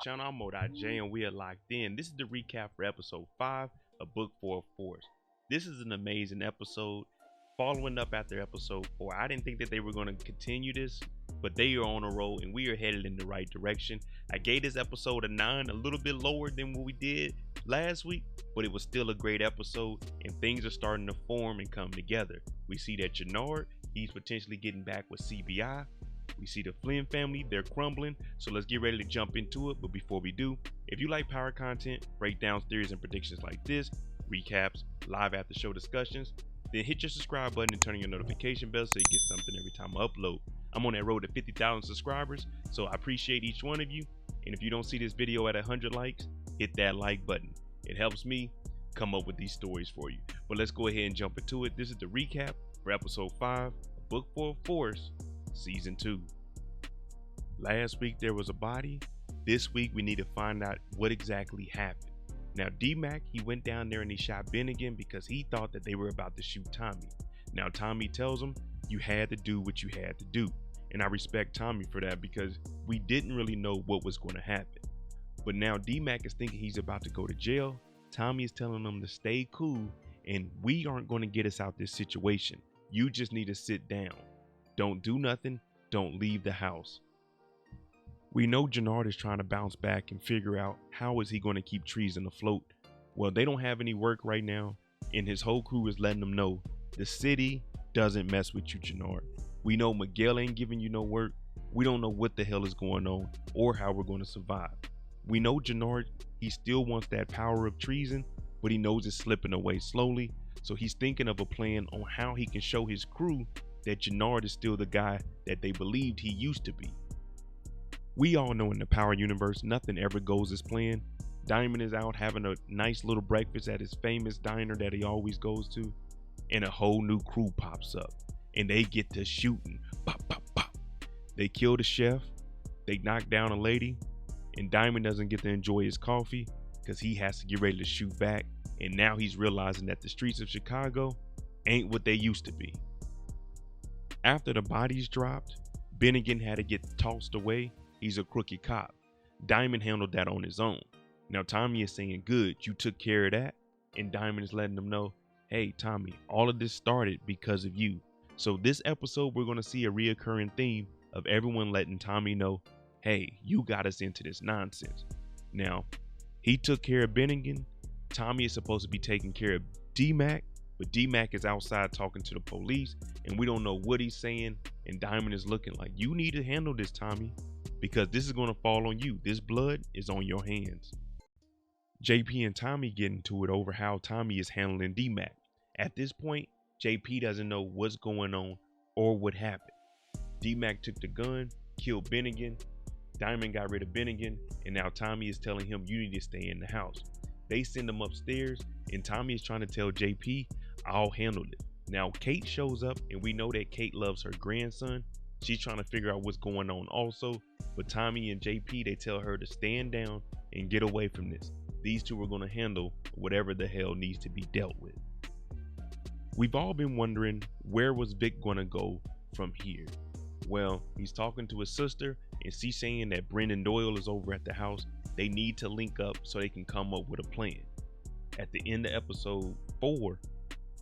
channel. I'm Mo.J and we are locked in. This is the recap for episode 5 of Book 4 of Force. This is an amazing episode. Following up after episode 4, I didn't think that they were going to continue this, but they are on a roll and we are headed in the right direction. I gave this episode a 9, a little bit lower than what we did last week, but it was still a great episode and things are starting to form and come together. We see that Jenard, he's potentially getting back with CBI. We see the Flynn family, they're crumbling, so let's get ready to jump into it. But before we do, if you like power content, breakdowns, theories, and predictions like this, recaps, live after show discussions, then hit your subscribe button and turn on your notification bell so you get something every time I upload. I'm on that road to 50,000 subscribers, so I appreciate each one of you. And if you don't see this video at 100 likes, hit that like button. It helps me come up with these stories for you. But let's go ahead and jump into it. This is the recap for episode 5 of Book 4 of Force, Season 2. Last week there was a body. This week we need to find out what exactly happened. Now D-Mac, he went down there and he shot Bennigan because he thought that they were about to shoot Tommy. Now Tommy tells him, you had to do what you had to do. And I respect Tommy for that because we didn't really know what was going to happen. But now D-Mac is thinking he's about to go to jail. Tommy is telling him to stay cool and we aren't going to get us out this situation. You just need to sit down. Don't do nothing. Don't leave the house. We know Jenard is trying to bounce back and figure out how is he going to keep treason afloat. Well, they don't have any work right now, and his whole crew is letting them know the city doesn't mess with you, Jenard. We know McDowell ain't giving you no work. We don't know what the hell is going on or how we're going to survive. We know Jenard, he still wants that power of treason, but he knows it's slipping away slowly. So he's thinking of a plan on how he can show his crew that Jenard is still the guy that they believed he used to be. We all know in the Power universe, nothing ever goes as planned. Diamond is out having a nice little breakfast at his famous diner that he always goes to, and a whole new crew pops up, and they get to shooting. Pop, pop, pop. They kill the chef, they knock down a lady, and Diamond doesn't get to enjoy his coffee because he has to get ready to shoot back, and now he's realizing that the streets of Chicago ain't what they used to be. After the bodies dropped, Bennigan had to get tossed away. He's a crooked cop. Diamond handled that on his own. Now Tommy is saying, good, you took care of that. And Diamond is letting them know, hey, Tommy, all of this started because of you. So this episode, we're going to see a reoccurring theme of everyone letting Tommy know, hey, you got us into this nonsense. Now, he took care of Bennigan. Tommy is supposed to be taking care of D-Mac, but D-Mac is outside talking to the police, and we don't know what he's saying. And Diamond is looking like, you need to handle this, Tommy, because this is going to fall on you. This blood is on your hands. JP and Tommy get into it over how Tommy is handling D-Mac. At this point, JP doesn't know what's going on or what happened. D-Mac took the gun, killed Bennigan. Diamond got rid of Bennigan, and now Tommy is telling him you need to stay in the house. They send him upstairs, and Tommy is trying to tell JP, I'll handle it. Now Kate shows up, and we know that Kate loves her grandson. She's trying to figure out what's going on also, but Tommy and JP, they tell her to stand down and get away from this. These two are going to handle whatever the hell needs to be dealt with. We've all been wondering, where was Vic going to go from here? Well, he's talking to his sister, and she's saying that Brendan Doyle is over at the house. They need to link up so they can come up with a plan. At the end of episode 4,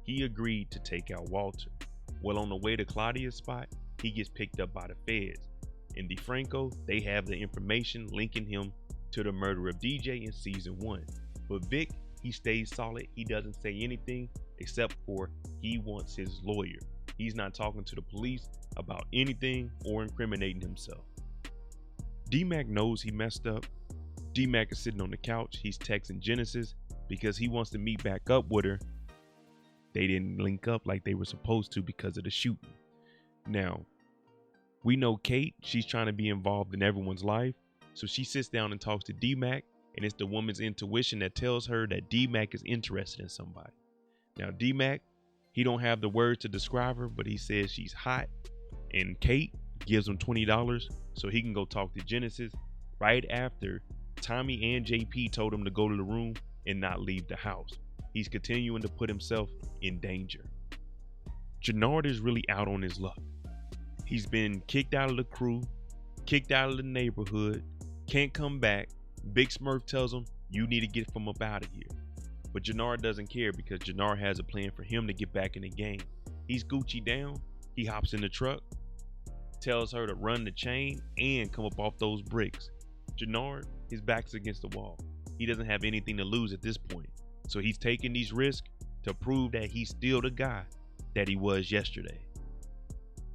he agreed to take out Walter. Well, on the way to Claudia's spot, he gets picked up by the feds. In DeFranco, they have the information linking him to the murder of DJ in season 1. But Vic, he stays solid. He doesn't say anything except for he wants his lawyer. He's not talking to the police about anything or incriminating himself. D-Mac knows he messed up. D-Mac is sitting on the couch. He's texting Genesis because he wants to meet back up with her. They didn't link up like they were supposed to because of the shooting. Now, we know Kate, she's trying to be involved in everyone's life. So she sits down and talks to D-Mac, and it's the woman's intuition that tells her that D-Mac is interested in somebody. Now D-Mac, he don't have the words to describe her, but he says she's hot, and Kate gives him $20 so he can go talk to Genesis right after Tommy and JP told him to go to the room and not leave the house. He's continuing to put himself in danger. Jenard is really out on his luck. He's been kicked out of the crew, kicked out of the neighborhood, can't come back, Big Smurf tells him, you need to get from up out of here. But Jenard doesn't care because Jenard has a plan for him to get back in the game. He's Gucci down, he hops in the truck, tells her to run the chain and come up off those bricks. Jenard, his back's against the wall. He doesn't have anything to lose at this point. So he's taking these risks to prove that he's still the guy that he was yesterday.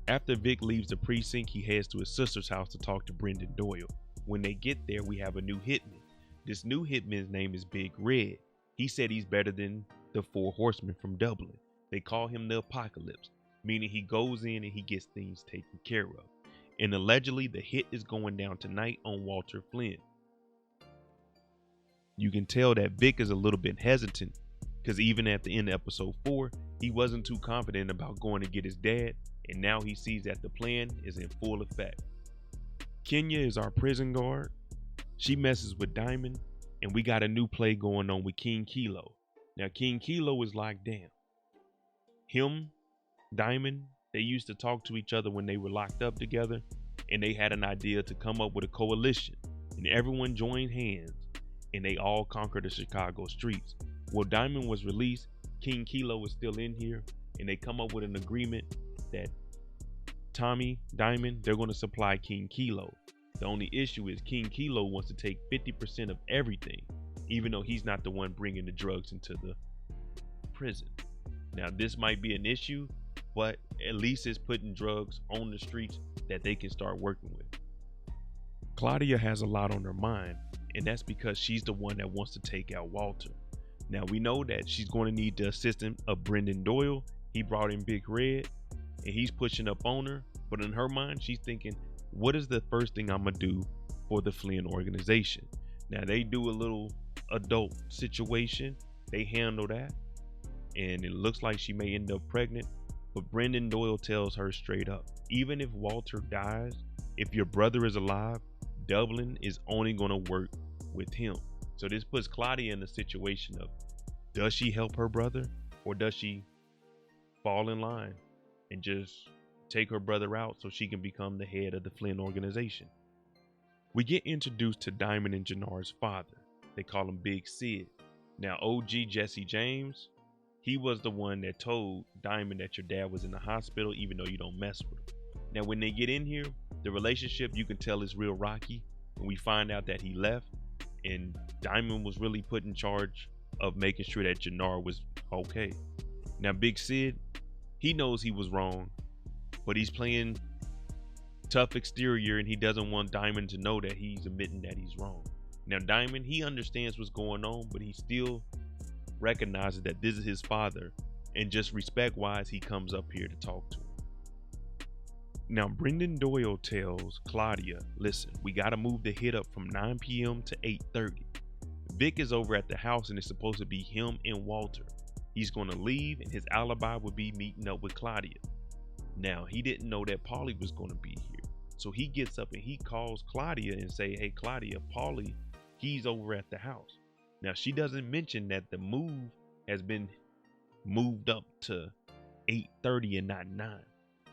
After Vic leaves the precinct, he heads to his sister's house to talk to Brendan Doyle. When they get there, we have a new hitman. This new hitman's name is Big Red. He said he's better than the Four Horsemen from Dublin. They call him the Apocalypse, meaning he goes in and he gets things taken care of. And allegedly, the hit is going down tonight on Walter Flynn. You can tell that Vic is a little bit hesitant because even at the end of episode 4, he wasn't too confident about going to get his dad, and now he sees that the plan is in full effect. Kenya is our prison guard. She messes with Diamond, and we got a new play going on with King Kilo. Now, King Kilo is locked down. Him, Diamond, they used to talk to each other when they were locked up together, and they had an idea to come up with a coalition, and everyone joined hands, and they all conquered the Chicago streets. Well, Diamond was released, King Kilo is still in here, and they come up with an agreement that Tommy, Diamond, they're going to supply King Kilo. The only issue is King Kilo wants to take 50% of everything, even though he's not the one bringing the drugs into the prison. Now, this might be an issue, but at least it's putting drugs on the streets that they can start working with. Claudia has a lot on her mind, and that's because she's the one that wants to take out Walter. Now, we know that she's going to need the assistance of Brendan Doyle. He brought in Big Red, and he's pushing up on her, but in her mind, she's thinking, what is the first thing I'm going to do for the Flynn organization? Now, they do a little adult situation. They handle that, and it looks like she may end up pregnant, but Brendan Doyle tells her straight up, even if Walter dies, if your brother is alive, Dublin is only going to work with him. So this puts Claudia in the situation of, does she help her brother, or does she fall in line and just take her brother out so she can become the head of the Flynn organization? We get introduced to Diamond and Jenard's father. They call him Big Sid. Now, OG Jesse James, he was the one that told Diamond that your dad was in the hospital, even though you don't mess with him. Now, when they get in here, the relationship, you can tell, is real rocky. When we find out that he left, and Diamond was really put in charge of making sure that Jenard was okay. Now, Big Sid, he knows he was wrong, but he's playing tough exterior, and he doesn't want Diamond to know that he's admitting that he's wrong. Now, Diamond, he understands what's going on, but he still recognizes that this is his father, and just respect-wise, he comes up here to talk to him. Now, Brendan Doyle tells Claudia, listen, we got to move the hit up from 9 p.m. to 8:30. Vic is over at the house, and it's supposed to be him and Walter. He's going to leave, and his alibi would be meeting up with Claudia. Now, he didn't know that Paulie was going to be here. So he gets up and he calls Claudia and say, hey, Claudia, Paulie, he's over at the house. Now, she doesn't mention that the move has been moved up to 8:30 and not 9.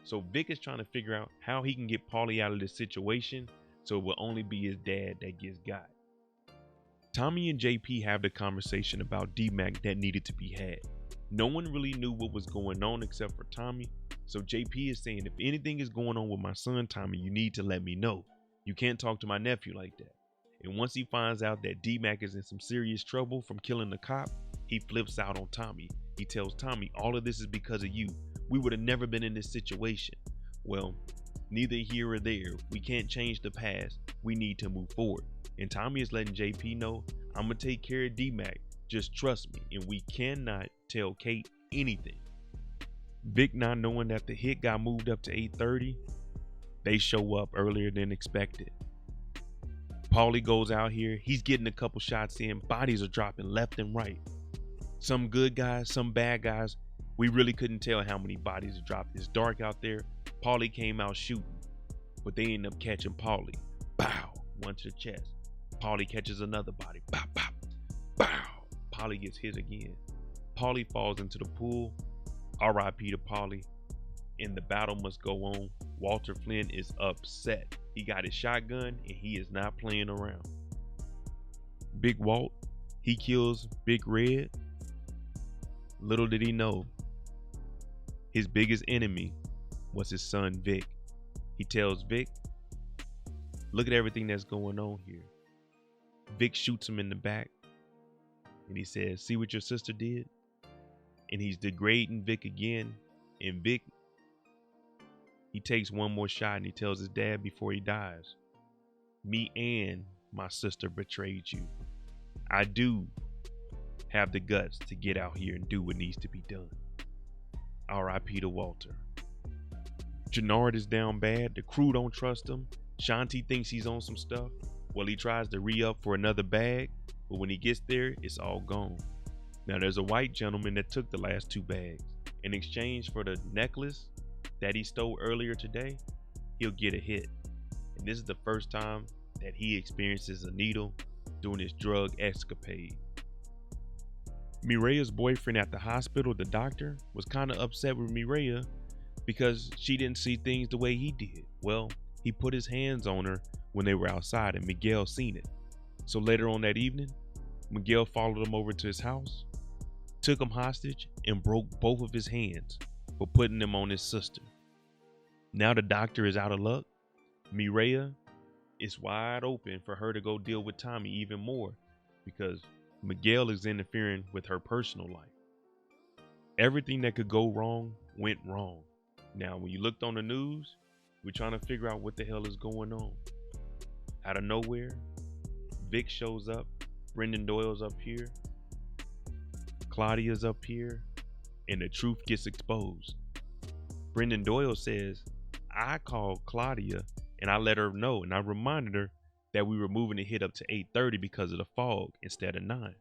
So Vic is trying to figure out how he can get Paulie out of this situation so it will only be his dad that gets got. Tommy and JP have the conversation about D-Mac that needed to be had. No one really knew what was going on except for Tommy. So JP is saying, if anything is going on with my son, Tommy, you need to let me know. You can't talk to my nephew like that. And once he finds out that D-Mac is in some serious trouble from killing the cop, he flips out on Tommy. He tells Tommy, all of this is because of you. We would have never been in this situation. Well, neither here or there. We can't change the past. We need to move forward. And Tommy is letting JP know, I'm going to take care of D-Mac. Just trust me. And we cannot tell Kate anything. Vic, not knowing that the hit got moved up to 8:30, they show up earlier than expected. Paulie goes out here. He's getting a couple shots in. Bodies are dropping left and right. Some good guys, some bad guys. We really couldn't tell how many bodies are dropped. It's dark out there. Paulie came out shooting, but they end up catching Paulie. Bow, one to the chest. Paulie catches another body. Bow, bow, bow. Paulie gets hit again. Paulie falls into the pool. R.I.P. to Paulie. And the battle must go on. Walter Flynn is upset. He got his shotgun and he is not playing around. Big Walt, he kills Big Red. Little did he know, his biggest enemy was his son Vic. He tells Vic, look at everything that's going on here. Vic shoots him in the back and he says, see what your sister did? And he's degrading Vic again. And Vic, he takes one more shot and he tells his dad before he dies, me and my sister betrayed you. I do have the guts to get out here and do what needs to be done. R.I.P. to Walter. Jenard is down bad. The crew don't trust him. Shanti thinks he's on some stuff. Well, he tries to re-up for another bag, but when he gets there, it's all gone. Now, there's a white gentleman that took the last 2 bags. In exchange for the necklace that he stole earlier today, he'll get a hit. And this is the first time that he experiences a needle during his drug escapade. Mireya's boyfriend at the hospital, the doctor, was kind of upset with Mireya because she didn't see things the way he did. Well, he put his hands on her when they were outside and Miguel seen it. So later on that evening, Miguel followed him over to his house, took him hostage, and broke both of his hands for putting them on his sister. Now the doctor is out of luck. Mireya is wide open for her to go deal with Tommy even more because Miguel is interfering with her personal life. Everything that could go wrong went wrong. Now, when you looked on the news, we're trying to figure out what the hell is going on. Out of nowhere, Vic shows up. Brendan Doyle's up here. Claudia's up here. And the truth gets exposed. Brendan Doyle says, I called Claudia and I let her know and I reminded her that we were moving the hit up to 8:30 because of the fog instead of 9.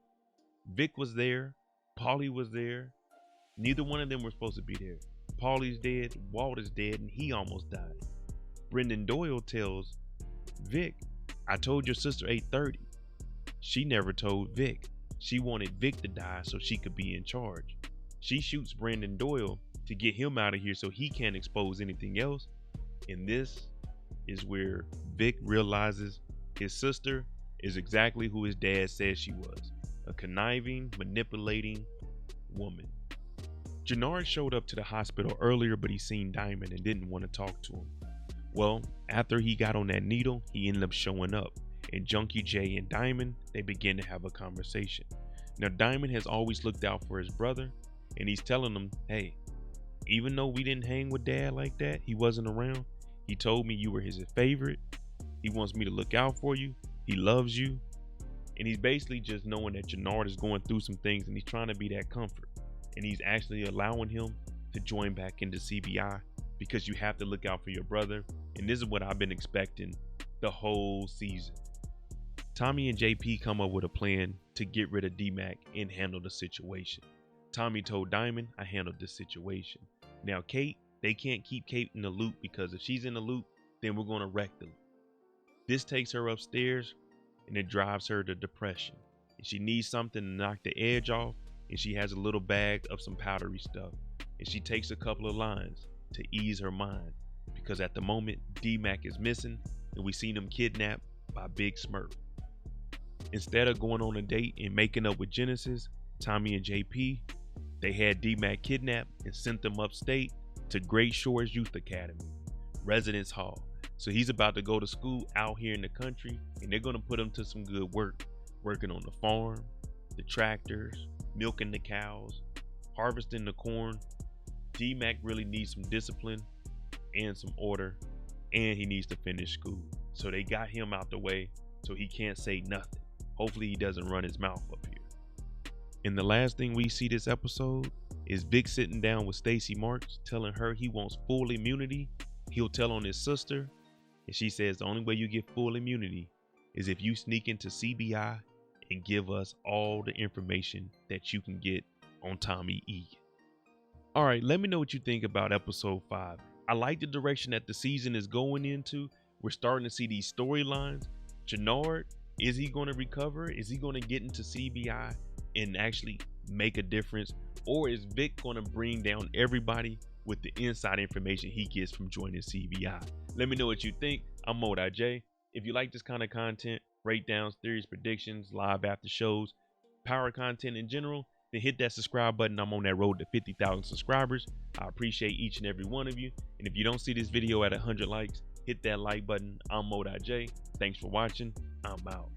Vic was there. Paulie was there. Neither one of them were supposed to be there. Paulie's dead, Walt is dead, and he almost died. Brendan Doyle tells Vic, I told your sister 8:30. She never told Vic. She wanted Vic to die so she could be in charge. She shoots Brendan Doyle to get him out of here so he can't expose anything else. And this is where Vic realizes his sister is exactly who his dad says she was. A conniving, manipulating woman. Jenard showed up to the hospital earlier, but he seen Diamond and didn't want to talk to him. Well, after he got on that needle, he ended up showing up. And Junkie J and Diamond, they begin to have a conversation. Now, Diamond has always looked out for his brother, and he's telling him, hey, even though we didn't hang with Dad like that, he wasn't around, he told me you were his favorite. He wants me to look out for you. He loves you. And he's basically just knowing that Jenard is going through some things and he's trying to be that comfort. And he's actually allowing him to join back into CBI because you have to look out for your brother. And this is what I've been expecting the whole season. Tommy and JP come up with a plan to get rid of D-Mac and handle the situation. Tommy told Diamond, I handled this situation. Now Kate, they can't keep Kate in the loop because if she's in the loop, then we're going to wreck them. This takes her upstairs and it drives her to depression. And she needs something to knock the edge off, and she has a little bag of some powdery stuff. And she takes a couple of lines to ease her mind because at the moment D-Mac is missing and we seen him kidnapped by Big Smurf. Instead of going on a date and making up with Genesis, Tommy and JP, they had D-Mac kidnapped and sent them upstate to Great Shores Youth Academy, Residence Hall. So he's about to go to school out here in the country, and they're going to put him to some good work, working on the farm, the tractors, milking the cows, harvesting the corn. D-Mac really needs some discipline and some order, and he needs to finish school. So they got him out the way so he can't say nothing. Hopefully he doesn't run his mouth up here. And the last thing we see this episode is Vic sitting down with Stacy Marks, telling her he wants full immunity. He'll tell on his sister, and she says the only way you get full immunity is if you sneak into CBI and give us all the information that you can get on Tommy Egan. All right, let me know what you think about episode 5. I like the direction that the season is going into. We're starting to see these storylines. Jenard, is he going to recover? Is he going to get into CBI and actually make a difference? Or is Vic going to bring down everybody with the inside information he gets from joining CBI? Let me know what you think. I'm Mo.J. If you like this kind of content, breakdowns, theories, predictions, live after shows, power content in general, then hit that subscribe button. I'm on that road to 50,000 subscribers. I appreciate each and every one of you. And if you don't see this video at 100 likes, hit that like button. I'm Mo.J. Thanks for watching. I'm out.